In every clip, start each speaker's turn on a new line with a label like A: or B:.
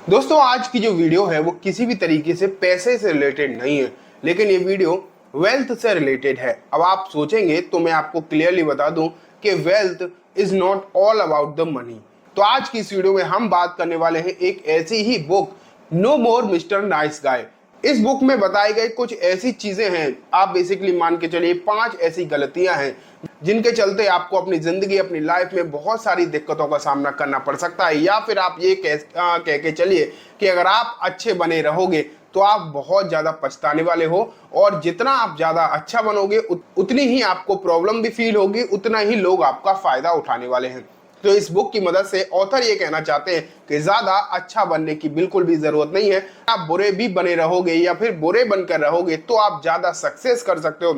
A: दोस्तों आज की जो वीडियो है वो किसी भी तरीके से पैसे से रिलेटेड नहीं है, लेकिन ये वीडियो वेल्थ से रिलेटेड है। अब आप सोचेंगे तो मैं आपको क्लियरली बता दूं कि wealth is not all about the money. तो आज की इस वीडियो में हम बात करने वाले हैं एक ऐसी ही बुक, नो मोर मिस्टर नाइस गाय। इस बुक में बताई गई कुछ ऐसी चीजें हैं, आप बेसिकली मान के चलिए 5 ऐसी गलतियां हैं जिनके चलते आपको अपनी जिंदगी, अपनी लाइफ में बहुत सारी दिक्कतों का सामना करना पड़ सकता है। या फिर आप ये कह के चलिए कि अगर आप अच्छे बने रहोगे तो आप बहुत ज्यादा पछताने वाले हो, और जितना आप ज्यादा अच्छा बनोगे उतनी ही आपको प्रॉब्लम भी फील होगी, उतना ही लोग आपका फायदा उठाने वाले हैं। तो इस बुक की मदद से ऑथर ये कहना चाहते हैं कि ज्यादा अच्छा बनने की बिल्कुल भी जरूरत नहीं है। आप बुरे भी बने रहोगे या फिर बुरे बनकर रहोगे तो आप ज्यादा सक्सेस कर सकते हो।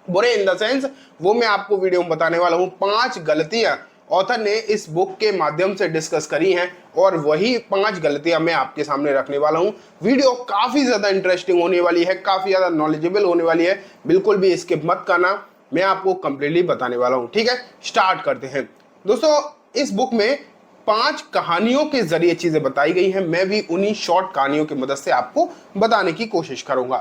A: बुरे इन द सेंस, वो मैं आपको वीडियो में बताने वाला हूं। 5 गलतियां ऑथर ने इस बुक के माध्यम से डिस्कस करी हैं और वही 5 गलतियां मैं आपके सामने रखने वाला हूं। वीडियो काफी ज्यादा इंटरेस्टिंग होने वाली है, काफी ज्यादा नॉलेजेबल होने वाली है, बिल्कुल भी स्किप मत करना, मैं आपको कंप्लीटली बताने वाला हूं। ठीक है, स्टार्ट करते हैं। दोस्तों इस बुक में 5 कहानियों के जरिए चीजें बताई गई हैं, मैं भी उन्हीं शॉर्ट कहानियों की मदद से आपको बताने की कोशिश करूंगा।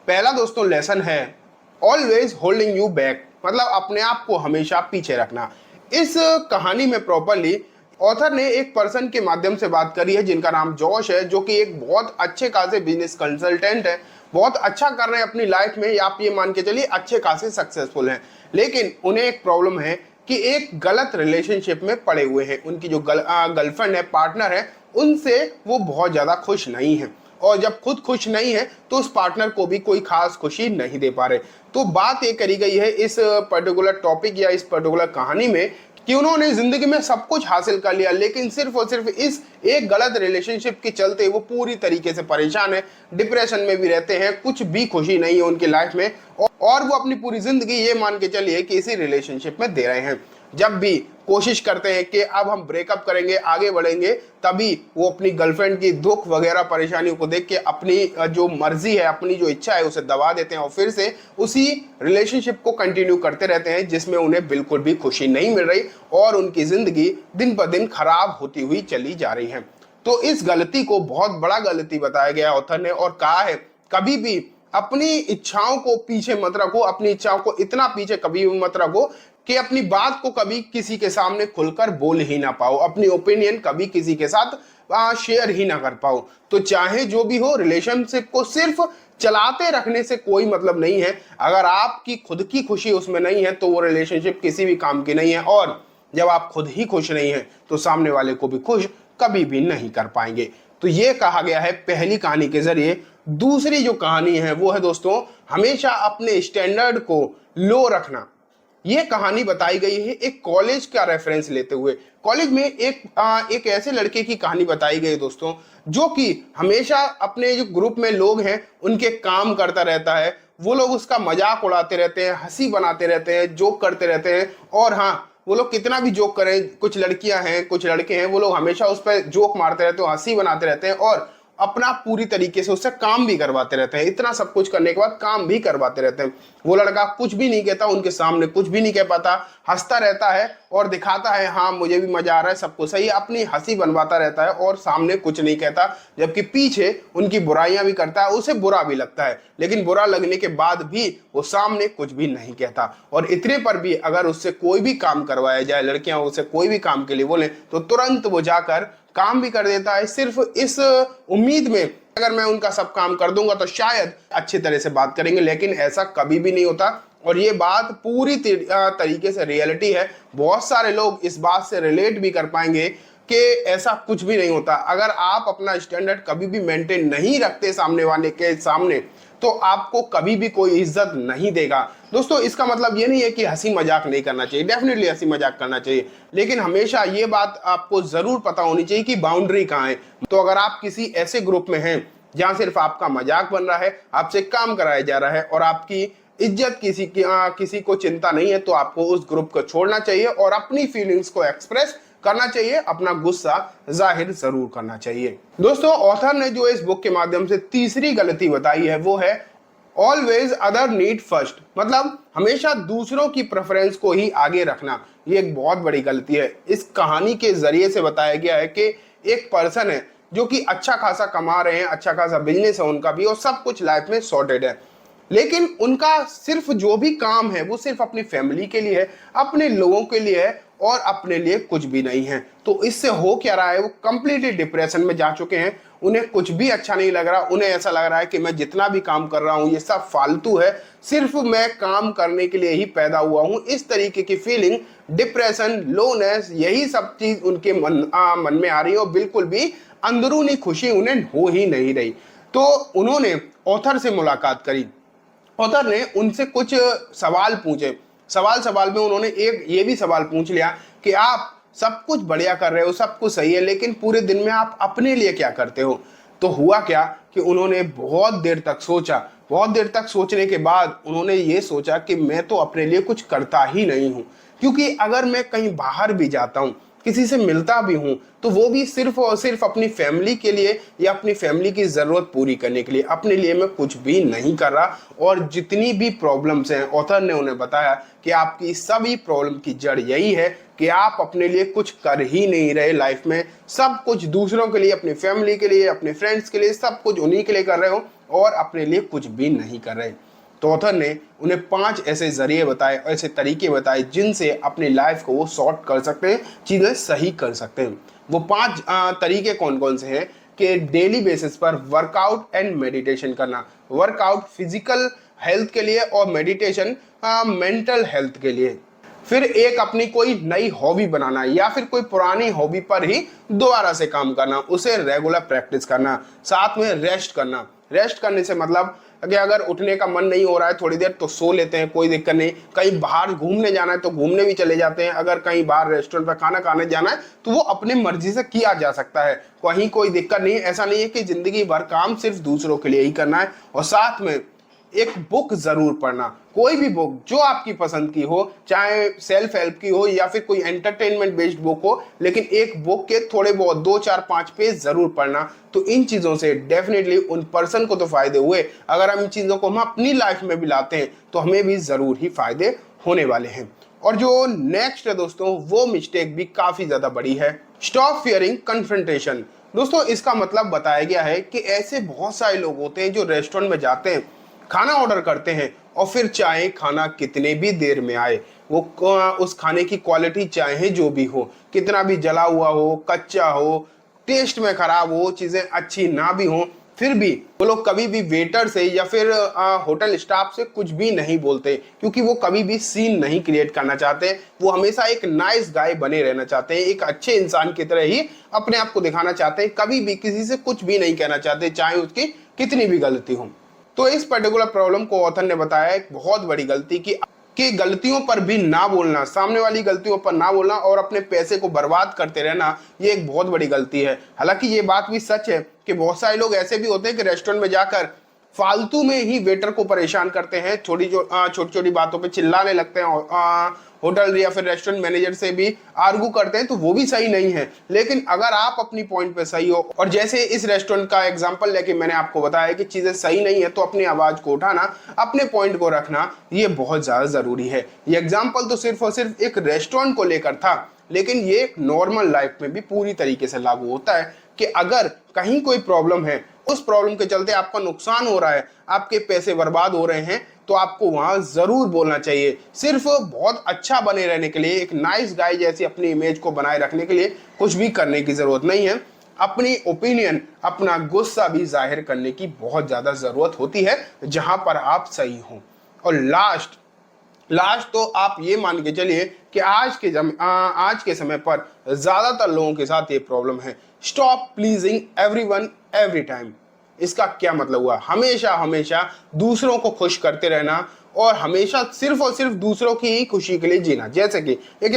A: पहला दोस्तों लेसन है ऑलवेज होल्डिंग यू बैक, मतलब अपने आप को हमेशा पीछे रखना। इस कहानी में प्रॉपरली ऑथर ने एक पर्सन के माध्यम से बात करी है जिनका नाम जॉश है, जो कि एक बहुत अच्छे खासे बिजनेस कंसल्टेंट है, बहुत अच्छा कर रहे हैं अपनी लाइफ में, या आप ये मान के चलिए अच्छे खासे सक्सेसफुल हैं। लेकिन उन्हें एक प्रॉब्लम है कि एक गलत रिलेशनशिप में पड़े हुए हैं। उनकी जो गर्लफ्रेंड है, पार्टनर है, उनसे वो बहुत ज्यादा खुश नहीं है, और जब खुद खुश नहीं है तो उस पार्टनर को भी कोई खास खुशी नहीं दे पा रहे। तो बात ये करी गई है इस पर्टिकुलर टॉपिक या इस पर्टिकुलर कहानी में कि उन्होंने जिंदगी में सब कुछ हासिल कर लिया, लेकिन सिर्फ और सिर्फ इस एक गलत रिलेशनशिप के चलते वो पूरी तरीके से परेशान है, डिप्रेशन में भी रहते हैं, कुछ भी खुशी नहीं है उनकी लाइफ में, और वो अपनी पूरी जिंदगी ये मान के चलिए कि इसी रिलेशनशिप में दे रहे हैं। जब भी कोशिश करते हैं कि अब हम ब्रेकअप करेंगे, आगे बढ़ेंगे, तभी वो अपनी गर्लफ्रेंड की दुख वगैरह परेशानियों को देख के अपनी जो मर्जी है, अपनी जो इच्छा है उसे दबा देते हैं और फिर से उसी रिलेशनशिप को कंटिन्यू करते रहते हैं जिसमें उन्हें बिल्कुल भी खुशी नहीं मिल रही और उनकी जिंदगी दिन ब दिन खराब होती हुई चली जा रही है। तो इस गलती को बहुत बड़ा गलती बताया गया ऑथर ने, और कहा है कभी भी अपनी इच्छाओं को पीछे मत रखो, अपनी इच्छाओं को इतना पीछे कभी भी मत रखो कि अपनी बात को कभी किसी के सामने खुलकर बोल ही ना पाओ, अपनी ओपिनियन कभी किसी के साथ शेयर ही ना कर पाओ। तो चाहे जो भी हो, रिलेशनशिप को सिर्फ चलाते रखने से कोई मतलब नहीं है। अगर आपकी खुद की खुशी उसमें नहीं है तो वो रिलेशनशिप किसी भी काम की नहीं है, और जब आप खुद ही खुश नहीं है तो सामने वाले को भी खुश कभी भी नहीं कर पाएंगे। तो ये कहा गया है पहली कहानी के जरिए। दूसरी जो कहानी है वो है दोस्तों, हमेशा अपने स्टैंडर्ड को लो रखना। ये कहानी बताई गई है एक कॉलेज का रेफरेंस लेते हुए। कॉलेज में एक ऐसे लड़के की कहानी बताई गई दोस्तों, जो कि हमेशा अपने जो ग्रुप में लोग हैं उनके काम करता रहता है, वो लोग उसका मजाक उड़ाते रहते हैं, हंसी बनाते रहते हैं, जोक करते रहते हैं। और हाँ, वो लोग कितना भी जोक करें, कुछ लड़कियां हैं, कुछ लड़के हैं, वो लोग हमेशा उस पर जोक मारते रहते हैं, हंसी बनाते रहते हैं, और अपना पूरी तरीके से उससे काम भी करवाते रहते हैं। इतना सब कुछ करने के बाद काम भी करवाते रहते हैं। वो लड़का कुछ भी नहीं कहता, उनके सामने कुछ भी नहीं कह पाता, हंसता रहता है और दिखाता है हाँ मुझे भी मजा आ रहा है, सब कुछ सही, अपनी हंसी बनवाता रहता है और सामने कुछ नहीं कहता, जबकि पीछे उनकी बुराइयां भी करता है, उसे बुरा भी लगता है, लेकिन बुरा लगने के बाद भी वो सामने कुछ भी नहीं कहता। और इतने पर भी अगर उससे कोई भी काम करवाया जाए, लड़कियां उसे कोई भी काम के लिए बोले तो तुरंत वो जाकर काम भी कर देता है, सिर्फ इस उम्मीद में अगर मैं उनका सब काम कर दूंगा तो शायद अच्छी तरह से बात करेंगे, लेकिन ऐसा कभी भी नहीं होता। और ये बात पूरी तरीके से रियलिटी है। बहुत सारे लोग इस बात से रिलेट भी कर पाएंगे कि ऐसा कुछ भी नहीं होता। अगर आप अपना स्टैंडर्ड कभी भी मेंटेन नहीं रखते सामने वाले के सामने, तो आपको कभी भी कोई इज्जत नहीं देगा। दोस्तों इसका मतलब ये नहीं है कि हंसी मजाक नहीं करना चाहिए, डेफिनेटली हंसी मजाक करना चाहिए, लेकिन हमेशा ये बात आपको जरूर पता होनी चाहिए कि बाउंड्री कहाँ है। तो अगर आप किसी ऐसे ग्रुप में हैं जहां सिर्फ आपका मजाक बन रहा है, आपसे काम कराया जा रहा है और आपकी इज्जत किसी को चिंता नहीं है, तो आपको उस ग्रुप को छोड़ना चाहिए और अपनी फीलिंग्स को एक्सप्रेस करना चाहिए, अपना गुस्सा जाहिर जरूर करना चाहिए। दोस्तों ऑथर ने जो इस बुक के माध्यम से तीसरी गलती बताई है वो है ऑलवेज अदर नीड फर्स्ट, मतलब हमेशा दूसरों की प्रेफरेंस को ही आगे रखना। ये एक बहुत बड़ी गलती है। इस कहानी के जरिए से बताया गया है कि एक पर्सन है जो कि अच्छा खासा कमा रहे हैं, अच्छा खासा बिजनेस है उनका भी और सब कुछ लाइफ में सॉर्टेड है, लेकिन उनका सिर्फ जो भी काम है वो सिर्फ अपनी फैमिली के लिए है, अपने लोगों के लिए है और अपने लिए कुछ भी नहीं है। तो इससे हो क्या रहा है, वो कंप्लीटली डिप्रेशन में जा चुके हैं, उन्हें कुछ भी अच्छा नहीं लग रहा, उन्हें ऐसा लग रहा है कि मैं जितना भी काम कर रहा हूं ये सब फालतू है, सिर्फ मैं काम करने के लिए ही पैदा हुआ हूं। इस तरीके की फीलिंग, डिप्रेशन, लोनेस, यही सब चीज उनके मन में आ रही है और बिल्कुल भी अंदरूनी खुशी उन्हें हो ही नहीं रही। तो उन्होंने ऑथर से मुलाकात करी, ऑथर ने उनसे कुछ सवाल पूछे, सवाल सवाल में उन्होंने एक ये भी सवाल पूछ लिया कि आप सब कुछ बढ़िया कर रहे हो, सब कुछ सही है, लेकिन पूरे दिन में आप अपने लिए क्या करते हो। तो हुआ क्या कि उन्होंने बहुत देर तक सोचा, बहुत देर तक सोचने के बाद उन्होंने ये सोचा कि मैं तो अपने लिए कुछ करता ही नहीं हूँ, क्योंकि अगर मैं कहीं बाहर भी जाता हूँ, किसी से मिलता भी हूं, तो वो भी सिर्फ और सिर्फ अपनी फैमिली के लिए या अपनी फैमिली की जरूरत पूरी करने के लिए, अपने लिए मैं कुछ भी नहीं कर रहा। और जितनी भी प्रॉब्लम्स हैं, ऑथर ने उन्हें बताया कि आपकी सभी प्रॉब्लम की जड़ यही है कि आप अपने लिए कुछ कर ही नहीं रहे लाइफ में, सब कुछ दूसरों के लिए, अपनी फैमिली के लिए, अपने फ्रेंड्स के लिए, सब कुछ उन्हीं के लिए कर रहे हो और अपने लिए कुछ भी नहीं कर रहे। तो ऑथर ने उन्हें 5 ऐसे जरिए बताए, ऐसे तरीके बताए जिनसे अपनी लाइफ को वो सॉर्ट कर सकते हैं, चीज़ें सही कर सकते हैं। वो 5 तरीके कौन कौन से हैं कि डेली बेसिस पर वर्कआउट एंड मेडिटेशन करना, वर्कआउट फिजिकल हेल्थ के लिए और मेडिटेशन मेंटल हेल्थ के लिए। फिर एक अपनी कोई नई हॉबी बनाना या फिर कोई पुरानी हॉबी पर ही दोबारा से काम करना, उसे रेगुलर प्रैक्टिस करना। साथ में रेस्ट करना, रेस्ट करने से मतलब कि अगर उठने का मन नहीं हो रहा है थोड़ी देर तो सो लेते हैं, कोई दिक्कत नहीं। कहीं बाहर घूमने जाना है तो घूमने भी चले जाते हैं, अगर कहीं बाहर रेस्टोरेंट पर खाना खाने जाना है तो वो अपनी मर्जी से किया जा सकता है, कहीं कोई दिक्कत नहीं। ऐसा नहीं है कि जिंदगी भर काम सिर्फ दूसरों के लिए ही करना है। और साथ में एक बुक जरूर पढ़ना, कोई भी बुक जो आपकी पसंद की हो, चाहे सेल्फ हेल्प की हो या फिर कोई एंटरटेनमेंट बेस्ड बुक हो, लेकिन एक बुक के थोड़े बहुत 2 4 5 पेज जरूर पढ़ना। तो इन चीजों से डेफिनेटली उन पर्सन को तो फायदे हुए, अगर हम इन चीजों को हम अपनी लाइफ में भी लाते हैं तो हमें भी जरूर ही फायदे होने वाले हैं। और जो नेक्स्ट है दोस्तों, वो मिस्टेक भी काफी ज्यादा बड़ी है, स्टॉप फियरिंग कन्फ्रंटेशन। दोस्तों इसका मतलब बताया गया है कि ऐसे बहुत सारे लोग होते हैं जो रेस्टोरेंट में जाते हैं, खाना ऑर्डर करते हैं और फिर चाहे खाना कितने भी देर में आए, वो उस खाने की क्वालिटी चाहे जो भी हो, कितना भी जला हुआ हो, कच्चा हो, टेस्ट में खराब हो, चीजें अच्छी ना भी हो, फिर भी वो लोग कभी भी वेटर से या फिर होटल स्टाफ से कुछ भी नहीं बोलते, क्योंकि वो कभी भी सीन नहीं क्रिएट करना चाहते। वो हमेशा एक नाइस गाय बने रहना चाहते हैं, एक अच्छे इंसान की तरह ही अपने आप को दिखाना चाहते हैं, कभी भी किसी से कुछ भी नहीं कहना चाहते, चाहे उसकी कितनी भी गलती हो। तो इस पर्टिकुलर प्रॉब्लम को ऑथर ने बताया एक बहुत बड़ी गलती कि गलतियों पर भी ना बोलना, सामने वाली गलतियों पर ना बोलना और अपने पैसे को बर्बाद करते रहना, ये एक बहुत बड़ी गलती है। हालांकि ये बात भी सच है कि बहुत सारे लोग ऐसे भी होते हैं कि रेस्टोरेंट में जाकर फालतू में ही वेटर को परेशान करते हैं, छोटी छोटी बातों पे चिल्लाने लगते हैं, होटल या फिर रेस्टोरेंट मैनेजर से भी आर्गू करते हैं, तो वो भी सही नहीं है। लेकिन अगर आप अपनी पॉइंट पे सही हो, और जैसे इस रेस्टोरेंट का एग्जांपल लेके मैंने आपको बताया कि चीजें सही नहीं है, तो अपनी आवाज को उठाना, अपने पॉइंट को रखना, ये बहुत ज्यादा जरूरी है। ये एग्जाम्पल तो सिर्फ और सिर्फ एक रेस्टोरेंट को लेकर था, लेकिन ये एक नॉर्मल लाइफ में भी पूरी तरीके से लागू होता है कि अगर कहीं कोई प्रॉब्लम है, उस प्रॉब्लम के चलते आपका नुकसान हो रहा है, आपके पैसे बर्बाद हो रहे हैं, तो आपको वहां जरूर बोलना चाहिए। सिर्फ बहुत अच्छा बने रहने के लिए, एक नाइस गाय जैसी अपनी इमेज को बनाए रखने के लिए कुछ भी करने की जरूरत नहीं है। अपनी ओपिनियन, अपना गुस्सा भी जाहिर करने की बहुत ज्यादा जरूरत होती है जहां पर आप सही हो। और लास्ट तो आप ये मान के चलिए कि आज के समय पर ज्यादातर लोगों के साथ ये प्रॉब्लम है, stop pleasing everyone every time. इसका क्या मतलब हुआ, हमेशा हमेशा दूसरों को खुश करते रहना और हमेशा सिर्फ और सिर्फ दूसरों की ही खुशी के लिए जीना। जैसे कि एक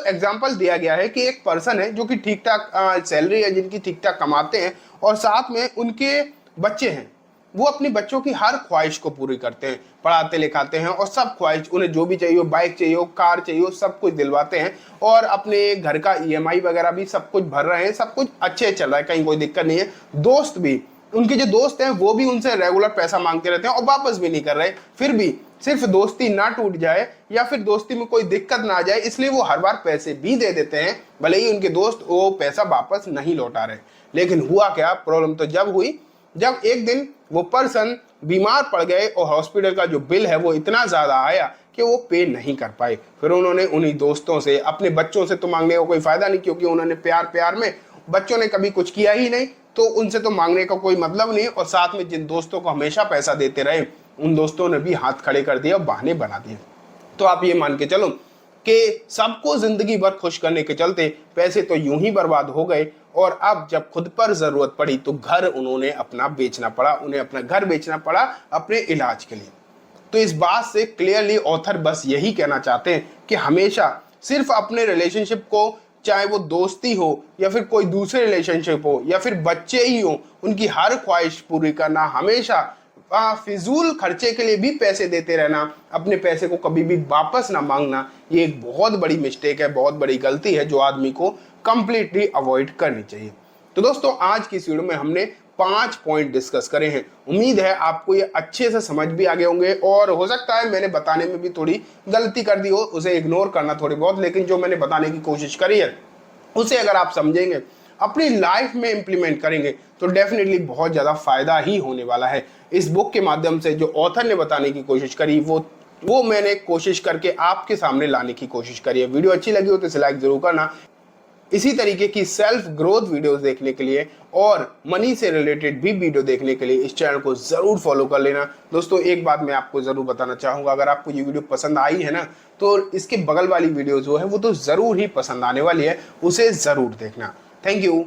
A: एग्जांपल दिया गया है कि एक पर्सन है जो कि ठीक ठाक सैलरी है, जिनकी ठीक ठाक कमाते हैं और साथ में उनके बच्चे हैं, वो अपने बच्चों की हर ख्वाहिश को पूरी करते हैं, पढ़ाते लिखाते हैं और सब ख्वाहिश, उन्हें जो भी चाहिए हो, बाइक चाहिए हो, कार चाहिए हो, सब कुछ दिलवाते हैं और अपने घर का ईएमआई वगैरह भी सब कुछ भर रहे हैं, सब कुछ अच्छे चल रहा है, कहीं कोई दिक्कत नहीं है। दोस्त भी, उनके जो दोस्त हैं वो भी उनसे रेगुलर पैसा मांगते रहते हैं और वापस भी नहीं कर रहे, फिर भी सिर्फ दोस्ती ना टूट जाए या फिर दोस्ती में कोई दिक्कत ना आ जाए, इसलिए वो हर बार पैसे भी दे देते हैं, भले ही उनके दोस्त वो पैसा वापस नहीं लौटा रहे। लेकिन हुआ क्या, प्रॉब्लम तो जब हुई जब एक दिन वो पर्सन बीमार पड़ गए और हॉस्पिटल का जो बिल है वो इतना ज्यादा आया कि वो पे नहीं कर पाए। फिर उन्होंने उन्हीं दोस्तों से, अपने बच्चों से तो मांगने का कोई फायदा नहीं, क्योंकि उन्होंने प्यार प्यार में, बच्चों ने कभी कुछ किया ही नहीं तो उनसे तो मांगने का कोई मतलब नहीं। और साथ में जिन दोस्तों को हमेशा पैसा देते रहे उन दोस्तों ने भी हाथ खड़े कर दिया और बहाने बना दिए। तो आप ये मान के चलो कि सबको जिंदगी भर खुश करने के चलते पैसे तो यूं ही बर्बाद हो गए, और अब जब खुद पर जरूरत पड़ी तो घर उन्होंने अपना बेचना पड़ा, उन्हें अपना घर बेचना पड़ा अपने इलाज के लिए। तो इस बात से क्लियरली ऑथर बस यही कहना चाहते हैं कि हमेशा सिर्फ अपने रिलेशनशिप को, चाहे वो दोस्ती हो या फिर कोई दूसरे रिलेशनशिप हो या फिर बच्चे ही हो, उनकी हर ख्वाहिश पूरी करना, हमेशा फिजूल खर्चे के लिए भी पैसे देते रहना, अपने पैसे को कभी भी वापस ना मांगना, ये एक बहुत बड़ी मिस्टेक है, बहुत बड़ी गलती है जो आदमी को कंप्लीटली अवॉइड करनी चाहिए। तो दोस्तों आज की इस वीडियो में हमने 5 पॉइंट डिस्कस करे हैं। उम्मीद है आपको ये अच्छे से समझ भी आ गए होंगे, और हो सकता है मैंने बताने में भी थोड़ी गलती कर दी हो, उसे इग्नोर करना थोड़ी बहुत, लेकिन जो मैंने बताने की कोशिश करी है उसे अगर आप समझेंगे, अपनी लाइफ में इंप्लीमेंट करेंगे तो डेफिनेटली बहुत ज़्यादा फायदा ही होने वाला है। इस बुक के माध्यम से जो ऑथर ने बताने की कोशिश करी वो मैंने कोशिश करके आपके सामने लाने की कोशिश करी है। वीडियो अच्छी लगी हो तो इसे लाइक जरूर करना। इसी तरीके की सेल्फ ग्रोथ वीडियोस देखने के लिए और मनी से रिलेटेड भी वीडियो देखने के लिए इस चैनल को जरूर फॉलो कर लेना। दोस्तों एक बात मैं आपको जरूर बताना चाहूँगा, अगर आपको ये वीडियो पसंद आई है ना तो इसके बगल वाली वीडियो जो है वो तो ज़रूर ही पसंद आने वाली है, उसे ज़रूर देखना। Thank you.